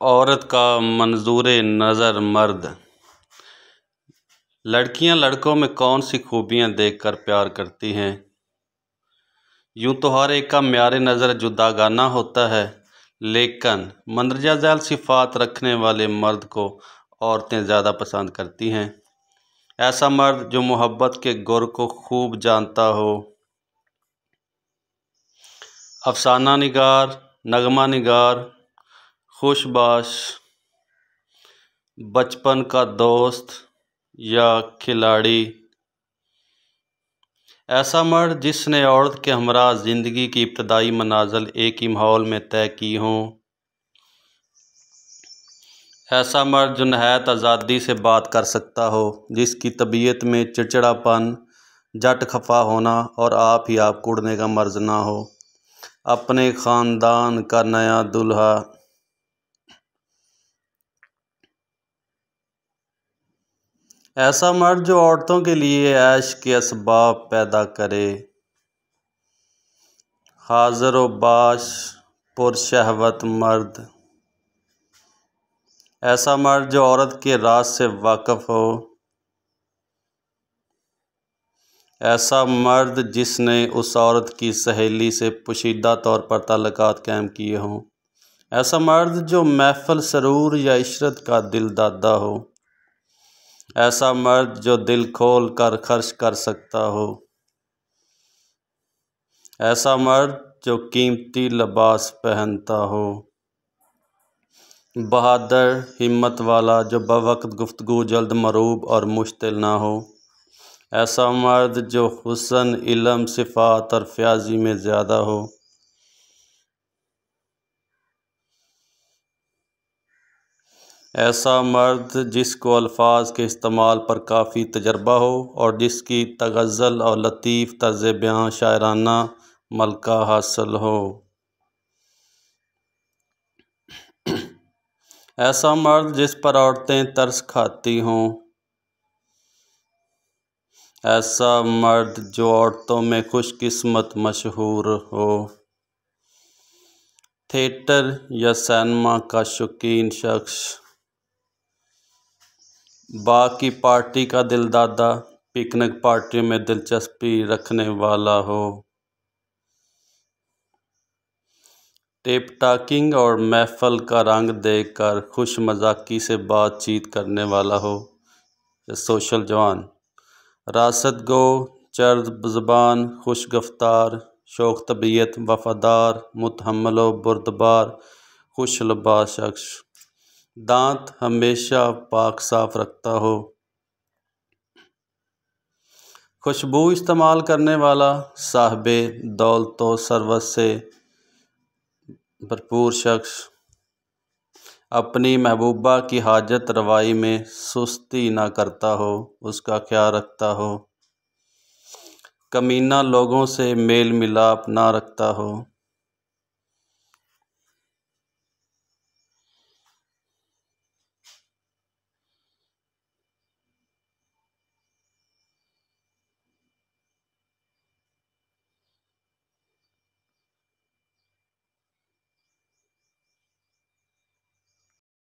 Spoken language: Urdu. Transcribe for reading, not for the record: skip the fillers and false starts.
عورت کا منظور نظر مرد۔ لڑکیاں لڑکوں میں کون سی خوبیاں دیکھ کر پیار کرتی ہیں؟ یوں تو ہر ایک کا معیار نظر جداگانہ ہوتا ہے، لیکن مندرجہ ذیل صفات رکھنے والے مرد کو عورتیں زیادہ پسند کرتی ہیں۔ ایسا مرد جو محبت کے گر کو خوب جانتا ہو، افسانہ نگار، نغمہ نگار، خوش باش، بچپن کا دوست یا کھلاڑی۔ ایسا مرد جس نے عورت کے ہمراہ زندگی کی ابتدائی منازل ایک ہی ماحول میں طے کی ہوں۔ ایسا مرد جو نہایت آزادی سے بات کر سکتا ہو، جس کی طبیعت میں چڑچڑاپن، جھٹ خفا ہونا اور آپ ہی آپ کو اڑنے کا مرض نہ ہو۔ اپنے خاندان کا نیا دولہا۔ ایسا مرد جو عورتوں کے لیے عیش کے اسباب پیدا کرے۔ حاضر و باش، پرشہوت مرد۔ ایسا مرد جو عورت کے راز سے واقف ہو۔ ایسا مرد جس نے اس عورت کی سہیلی سے پوشیدہ طور پر تعلقات قائم کیے ہوں۔ ایسا مرد جو محفل سرور یا عشرت کا دل دادا ہو۔ ایسا مرد جو دل کھول کر خرچ کر سکتا ہو۔ ایسا مرد جو قیمتی لباس پہنتا ہو۔ بہادر، ہمت والا جو بوقت گفتگو جلد مروب اور مشتعل نہ ہو۔ ایسا مرد جو حسن، علم، صفات اور فیاضی میں زیادہ ہو۔ ایسا مرد جس کو الفاظ کے استعمال پر کافی تجربہ ہو اور جس کی تغزل اور لطیف طرز بیاں شاعرانہ ملکہ حاصل ہو۔ ایسا مرد جس پر عورتیں ترس کھاتی ہوں۔ ایسا مرد جو عورتوں میں خوش قسمت مشہور ہو۔ تھیٹر یا سینما کا شوقین شخص۔ باغ کی پارٹی کا دل دادا، پکنک پارٹیوں میں دلچسپی رکھنے والا ہو۔ ٹیپ ٹاکنگ اور محفل کا رنگ دیکھ کر خوش مزاقی سے بات چیت کرنے والا ہو۔ سوشل جوان، راست گو، چرب زبان، خوش گفتار، شوخ طبیعت، وفادار، متحمل و بردبار، خوش لباس شخص۔ دانت ہمیشہ پاک صاف رکھتا ہو۔ خوشبو استعمال کرنے والا، صاحب دولت و ثروت سے بھرپور شخص۔ اپنی محبوبہ کی حاجت روائی میں سستی نہ کرتا ہو، اس کا خیال رکھتا ہو۔ کمینہ لوگوں سے میل ملاپ نہ رکھتا ہو۔